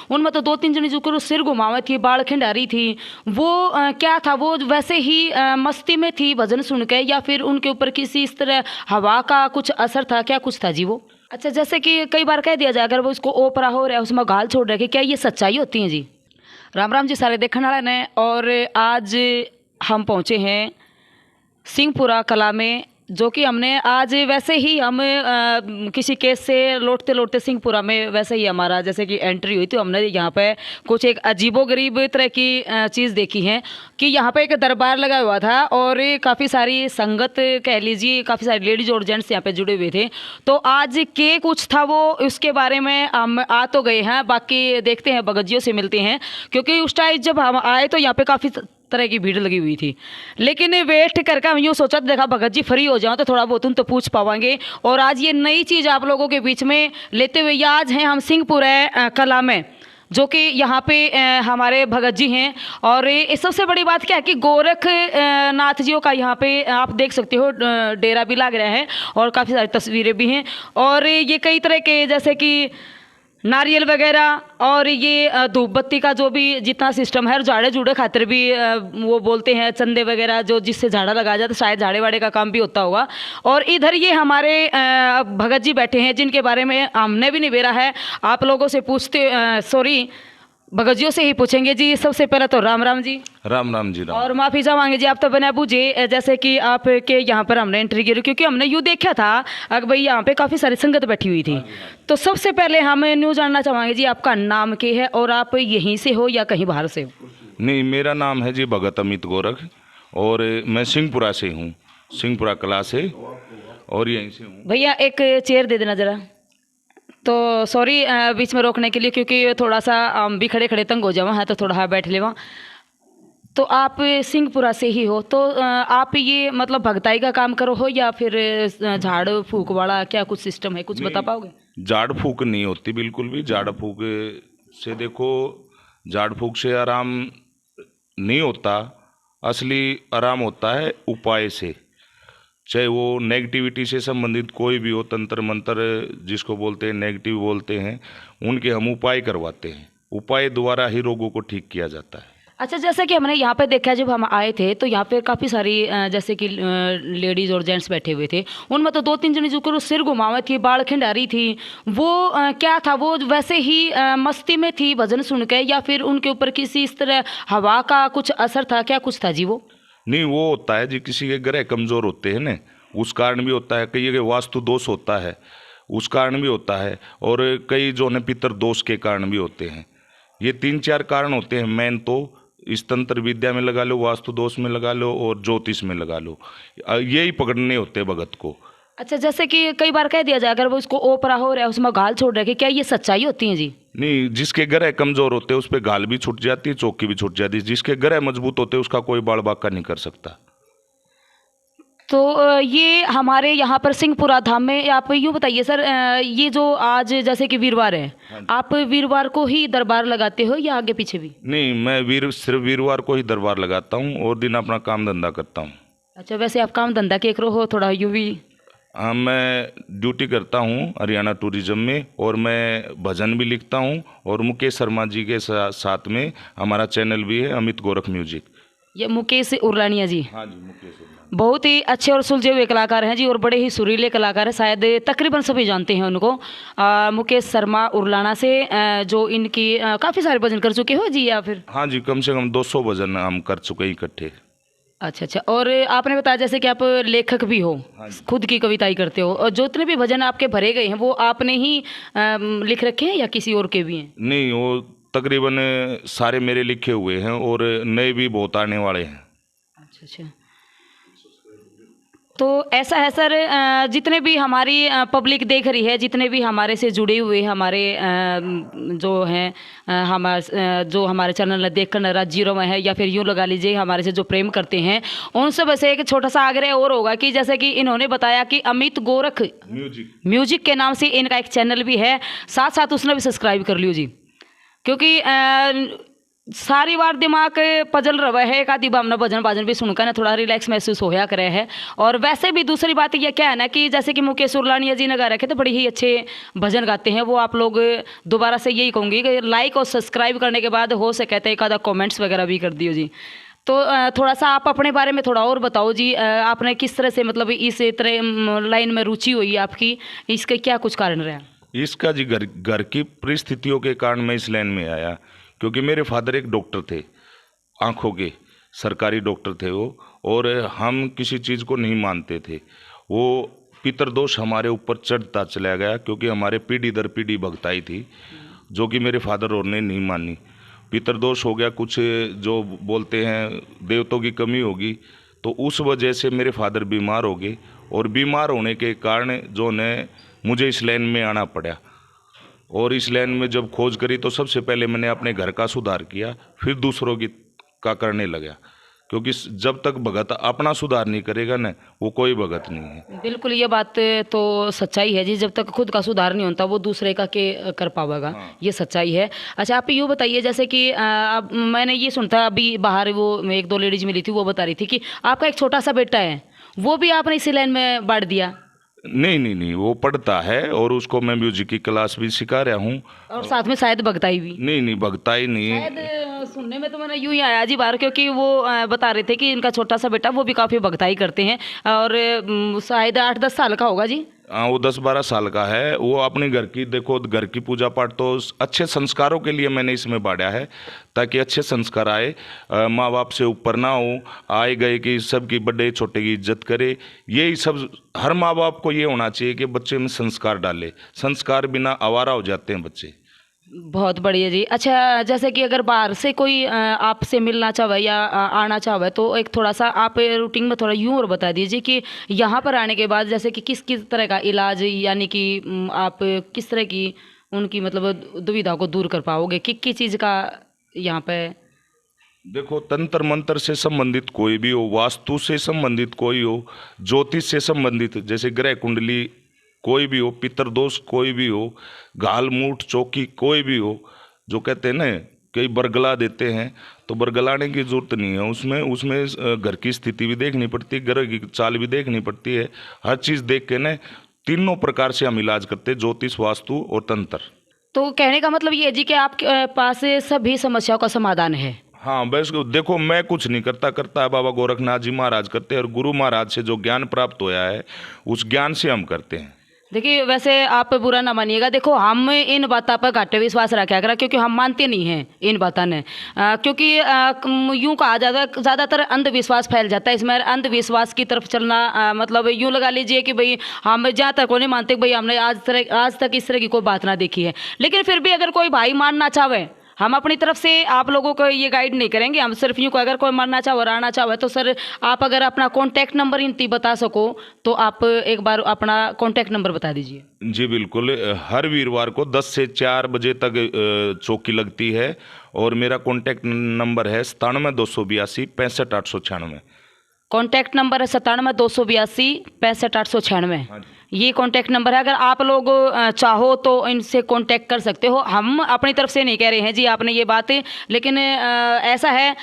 उनमें तो 2-3 जने जो करो सिर घुमावे थी, बाल खिंडारी थी, वो क्या था, वो वैसे ही मस्ती में थी भजन सुन के, या फिर उनके ऊपर किसी इस तरह हवा का कुछ असर था, क्या कुछ था जी वो? अच्छा, जैसे कि कई बार कह दिया जाए अगर वो इसको ओपरा हो रहा है उसमें गाल छोड़ रखे, क्या ये सच्चाई होती है जी? राम राम जी सारे देखने वाले ने। और आज हम पहुँचे हैं सिंहपुरा कला में, जो कि हमने आज वैसे ही हम किसी केस से लौटते लौटते सिंहपुरा में वैसे ही हमारा जैसे कि एंट्री हुई, तो हमने यहाँ पे कुछ एक अजीबोगरीब तरह की चीज़ देखी है कि यहाँ पे एक दरबार लगा हुआ था और काफ़ी सारी संगत कह लीजिए, काफ़ी सारे लेडीज और जेंट्स यहाँ पे जुड़े हुए थे। तो आज के कुछ था वो, उसके बारे में हम आ तो गए हैं, बाकी देखते हैं भगत जियों से मिलते हैं, क्योंकि उस टाइम जब हम आए तो यहाँ पे काफ़ी तरह की भीड़ लगी हुई थी। लेकिन वेट करके हम यूँ सोचा, देखा भगत जी फ्री हो जाओ तो थोड़ा बहुत उन तो पूछ पावांगे। और आज ये नई चीज़ आप लोगों के बीच में लेते हुए, ये आज हैं हम सिंहपुरा कला में, जो कि यहाँ पे हमारे भगत जी हैं। और ये सबसे बड़ी बात क्या है कि गोरख नाथ जियों का यहाँ पे आप देख सकते हो डेरा भी लग रहा है और काफ़ी सारी तस्वीरें भी हैं। और ये कई तरह के जैसे कि नारियल वगैरह और ये धूप बत्ती का जो भी जितना सिस्टम है, और झाड़े जूड़े खातिर भी वो बोलते हैं चंदे वगैरह, जो जिससे झाड़ा लगाया जाता है, शायद झाड़े वाड़े का काम भी होता होगा। और इधर ये हमारे भगत जी बैठे हैं, जिनके बारे में हमने भी नहीं बेरा है, आप लोगों से पूछते सॉरी भगत जियों से ही पूछेंगे जी। सबसे पहले तो राम राम जी। राम राम जी। राम। और माफ़ी चाहेंगे जी, आप तो बना बूझे जैसे कि आपके यहाँ पर हमने एंट्री की, क्योंकि हमने यूँ देखा था अगर भाई यहाँ पे काफ़ी सारी संगत बैठी हुई थी। तो सबसे पहले हम न्यू जानना चाहेंगे जी, आपका नाम क्या है और आप यहीं से हो या कहीं बाहर से हो? नहीं, मेरा नाम है जी भगत अमित गोरख और मैं सिंहपुरा से हूँ, सिंहपुरा कला से, और यहीं से हूँ। भैया एक चेयर दे देना ज़रा। तो सॉरी बीच में रोकने के लिए, क्योंकि थोड़ा सा हम भी खड़े खड़े तंग हो जावा है, तो थोड़ा हाँ बैठ लेवा। तो आप सिंहपुरा से ही हो, तो आप ये मतलब भगताई का काम करो हो या फिर झाड़ फूक वाला क्या कुछ सिस्टम है, कुछ बता पाओगे? झाड़ फूक नहीं होती बिल्कुल भी। झाड़ फूक से देखो, झाड़ फूक से आराम नहीं होता, असली आराम होता है उपाय से। चाहे वो नेगेटिविटी से संबंधित कोई भी हो, तंत्र मंत्र जिसको बोलते हैं, नेगेटिव बोलते हैं, उनके हम उपाय करवाते हैं। उपाय द्वारा ही रोगों को ठीक किया जाता है। अच्छा, जैसे कि हमने यहाँ पे देखा, जब हम आए थे तो यहाँ पे काफ़ी सारी जैसे कि लेडीज़ और जेंट्स बैठे हुए थे, उनमें तो 2-3 जने जो करो सिर घुमावे थी, बाल खिंडारी थी, वो क्या था, वो वैसे ही मस्ती में थी भजन सुन के, या फिर उनके ऊपर किसी इस तरह हवा का कुछ असर था, क्या कुछ था जी वो? नहीं, वो होता है जी, किसी के ग्रह कमज़ोर होते हैं ना, उस कारण भी होता है। कई जगह वास्तु दोष होता है, उस कारण भी होता है, और कई जो है पितर दोष के कारण भी होते हैं। ये 3-4 कारण होते हैं मेन। तो इस तंत्र विद्या में लगा लो, वास्तु दोष में लगा लो, और ज्योतिष में लगा लो, यही पकड़ने होते हैं भगत को। अच्छा, जैसे कि कई बार कह दिया जाए अगर वो इसको ओपरा हो रहा है उसमें गाल छोड़ रखे, क्या ये सच्चाई होती है जी? नहीं, जिसके ग्रह कमजोर होते हैं उस पर गाल भी छूट जाती है, चौकी भी छूट जाती है। जिसके ग्रह मजबूत होते हैं उसका कोई बाल बांका नहीं कर सकता। तो ये हमारे यहाँ पर सिंहपुरा धाम में, आप यूँ बताइए सर, ये जो आज जैसे कि वीरवार है, आप वीरवार को ही दरबार लगाते हो या आगे पीछे भी? नहीं, मैं सिर्फ वीरवार को ही दरबार लगाता हूँ और दिन अपना काम धंधा करता हूँ। अच्छा, वैसे आप काम धंधा के करो हो थोड़ा यूँ भी? हाँ, मैं ड्यूटी करता हूँ हरियाणा टूरिज्म में, और मैं भजन भी लिखता हूँ, और मुकेश शर्मा जी के साथ में हमारा चैनल भी है, अमित गोरख म्यूजिक। ये मुकेश उर्लानिया जी? हाँ जी, मुकेश उर्लानिया बहुत ही अच्छे और सुलझे हुए कलाकार हैं जी, और बड़े ही सुरीले कलाकार हैं, शायद तकरीबन सभी जानते हैं उनको। मुकेश शर्मा उर्लाना से जो इनकी काफ़ी सारे भजन कर चुके हो जी, या फिर? हाँ जी, कम से कम 200 भजन हम कर चुके हैं इकट्ठे। अच्छा अच्छा। और आपने बताया जैसे कि आप लेखक भी हो, खुद की कविताएं करते हो, और जो इतने भी भजन आपके भरे गए हैं वो आपने ही लिख रखे हैं या किसी और के भी हैं? नहीं, वो तकरीबन सारे मेरे लिखे हुए हैं, और नए भी बहुत आने वाले हैं। अच्छा अच्छा। तो ऐसा है सर, जितने भी हमारी पब्लिक देख रही है, जितने भी हमारे से जुड़े हुए हमारे जो हैं जो हमारे चैनल देख कर राज्यों में है, या फिर यूँ लगा लीजिए हमारे से जो प्रेम करते हैं, उन सब से एक छोटा सा आग्रह और होगा कि जैसे कि इन्होंने बताया कि अमित गोरख म्यूजिक के नाम से इनका एक चैनल भी है, साथ साथ उसने भी सब्सक्राइब कर लियो जी, क्योंकि सारी बार दिमाग पजल रहा है, एक आधी भावना भजन भाजन भी सुनकर ना थोड़ा रिलैक्स महसूस होया करे है। और वैसे भी दूसरी बात ये क्या है ना कि जैसे कि मुकेश सुरलानिया जी ने गा रखे थे, बड़े ही अच्छे भजन गाते हैं वो। आप लोग दोबारा से यही कहूँगी कि लाइक और सब्सक्राइब करने के बाद हो सके तो एक आधा कॉमेंट्स वगैरह भी कर दियो जी। तो थोड़ा सा आप अपने बारे में थोड़ा और बताओ जी, आपने किस तरह से मतलब इस तरह लाइन में रुचि हुई आपकी, इसके क्या कुछ कारण रहा? इसका जी घर की परिस्थितियों के कारण मैं इस लाइन में आया, क्योंकि मेरे फादर एक डॉक्टर थे, आँखों के सरकारी डॉक्टर थे वो, और हम किसी चीज़ को नहीं मानते थे। वो पितरदोष हमारे ऊपर चढ़ता चला गया, क्योंकि हमारे पीढ़ी दर पीढ़ी भक्ताई थी जो कि मेरे फादर और ने नहीं मानी। पितरदोष हो गया, कुछ जो बोलते हैं देवतों की कमी होगी, तो उस वजह से मेरे फादर बीमार हो गए, और बीमार होने के कारण जो ने मुझे इस लाइन में आना पड़ा। और इस लाइन में जब खोज करी तो सबसे पहले मैंने अपने घर का सुधार किया, फिर दूसरों की का करने लगा, क्योंकि जब तक भगत अपना सुधार नहीं करेगा ना, वो कोई भगत नहीं है। बिल्कुल, ये बात तो सच्चाई है जी, जब तक खुद का सुधार नहीं होता वो दूसरे का के कर पाएगा। हाँ। ये सच्चाई है। अच्छा, आप यूँ बताइए, जैसे कि अब मैंने ये सुनता अभी बाहर वो एक दो लेडीज मिली थी, वो बता रही थी कि आपका एक छोटा सा बेटा है, वो भी आपने इसी लाइन में बांट दिया। नहीं नहीं नहीं, वो पढ़ता है और उसको मैं म्यूजिक की क्लास भी सिखा रहा हूँ। और साथ में शायद भगताई भी। नहीं नहीं, भगता ही नहीं शायद है। सुनने में तो मैंने यूं ही आया जी बाहर, क्योंकि वो बता रहे थे कि इनका छोटा सा बेटा वो भी काफ़ी भगताई करते हैं, और शायद 8-10 साल का होगा जी। हाँ, वो 10-12 साल का है। वो अपने घर की, देखो घर की पूजा पाठ तो अच्छे संस्कारों के लिए मैंने इसमें बांटा है, ताकि अच्छे संस्कार आए, माँ बाप से ऊपर ना हो, आए गए कि सबकी बड़े छोटे की इज्जत करे। यही सब हर माँ बाप को ये होना चाहिए कि बच्चे में संस्कार डाले। संस्कार बिना आवारा हो जाते हैं बच्चे। बहुत बढ़िया जी। अच्छा, जैसे कि अगर बाहर से कोई आपसे मिलना चाहे या आना चाहे, तो एक थोड़ा सा आप रूटीन में थोड़ा यूँ और बता दीजिए कि यहाँ पर आने के बाद जैसे कि किस किस तरह का इलाज, यानी कि आप किस तरह की उनकी मतलब दुविधा को दूर कर पाओगे, किस चीज़ का यहाँ पे? देखो, तंत्र मंत्र से संबंधित कोई भी हो, वास्तु से संबंधित कोई हो, ज्योतिष से संबंधित जैसे ग्रह कुंडली कोई भी हो, पितरदोष कोई भी हो, घाल मूठ चौकी कोई भी हो, जो कहते हैं ना कई बरगला देते हैं, तो बरगलाने की जरूरत नहीं है। उसमें उसमें घर की स्थिति भी देखनी पड़ती है, ग्रह की चाल भी देखनी पड़ती है। हर चीज़ देख के ना तीनों प्रकार से हम इलाज करते हैं, ज्योतिष, वास्तु और तंत्र। तो कहने का मतलब ये है जी कि आपके पास सभी समस्याओं का समाधान है। हाँ, बस देखो, मैं कुछ नहीं करता, करता है बाबा गोरखनाथ जी महाराज करते हैं, और गुरु महाराज से जो ज्ञान प्राप्त होया है उस ज्ञान से हम करते हैं। देखिए, वैसे आप बुरा ना मानिएगा, देखो हम इन बातों पर घाटे विश्वास रखा करा, क्योंकि हम मानते नहीं हैं इन बातों ने, क्योंकि यूं कहा ज़्यादातर अंधविश्वास फैल जाता है इसमें। अंधविश्वास की तरफ चलना मतलब यूं लगा लीजिए कि भाई हम जहाँ तक वो नहीं मानते, भाई हमने आज तक इस तरह की कोई बात ना देखी है। लेकिन फिर भी अगर कोई भाई मानना चाहे, हम अपनी तरफ से आप लोगों को ये गाइड नहीं करेंगे, हम सिर्फ यूँ को अगर कोई मानना चाहे और आना चाहे, तो सर आप अगर अपना कॉन्टैक्ट नंबर इनती बता सको तो आप एक बार अपना कॉन्टैक्ट नंबर बता दीजिए। जी बिल्कुल, हर वीरवार को 10 से 4 बजे तक चौकी लगती है, और मेरा कॉन्टैक्ट नंबर है 97-282 65-896। कॉन्टैक्ट नंबर है 97-282 65-896। हाँ जी। ये कॉन्टैक्ट नंबर है, अगर आप लोग चाहो तो इनसे कॉन्टैक्ट कर सकते हो। हम अपनी तरफ से नहीं कह रहे हैं जी आपने ये बात, लेकिन ऐसा है,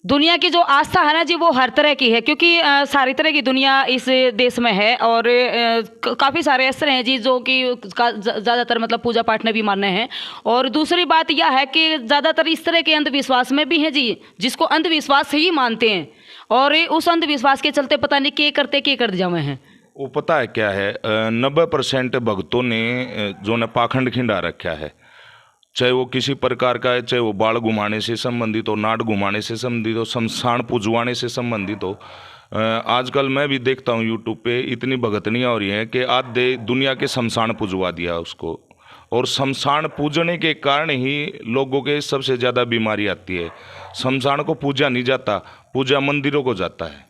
दुनिया की जो आस्था है ना जी, वो हर तरह की है, क्योंकि सारी तरह की दुनिया इस देश में है, और काफ़ी सारे ऐसे हैं जी जो कि ज़्यादातर मतलब पूजा पाठ में भी मानने हैं। और दूसरी बात यह है कि ज़्यादातर इस तरह के अंधविश्वास में भी हैं जी, जिसको अंधविश्वास ही मानते हैं, और उस अंधविश्वास के चलते पता नहीं के कर जावे हैं। वो पता है क्या है, 90% भक्तों ने जो ने पाखंड खिंडा रखा है, चाहे वो किसी प्रकार का है, चाहे वो बाल घुमाने से संबंधित हो, नाट घुमाने से संबंधित हो, शमशान पुजवाने से संबंधित हो। आजकल मैं भी देखता हूँ यूट्यूब पे इतनी भगतनियाँ हो रही हैं कि आधे दुनिया के शमशान पुजवा दिया उसको, और शमशान पूजने के कारण ही लोगों के सबसे ज़्यादा बीमारी आती है। शमशान को पूजा नहीं जाता, पूजा मंदिरों को जाता है।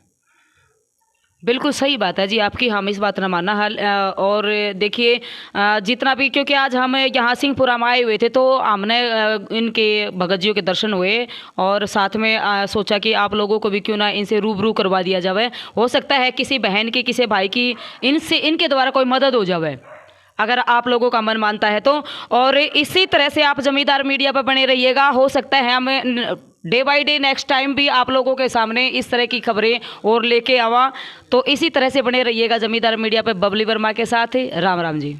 बिल्कुल सही बात है जी आपकी, हम इस बात न मानना हाल। और देखिए, जितना भी, क्योंकि आज हम यहाँ सिंहपुरा में आए हुए थे, तो हमने इनके भगत जियों के दर्शन हुए, और साथ में सोचा कि आप लोगों को भी क्यों ना इनसे रूबरू करवा दिया जाए। हो सकता है किसी बहन की, किसी भाई की इनके द्वारा कोई मदद हो जाए। अगर आप लोगों का मन मानता है तो। और इसी तरह से आप जमींदार मीडिया पर बने रहिएगा। हो सकता है हमें day by day next time भी आप लोगों के सामने इस तरह की खबरें और लेके आवा। तो इसी तरह से बने रहिएगा जमींदार मीडिया पे बबली वर्मा के साथ। राम राम जी।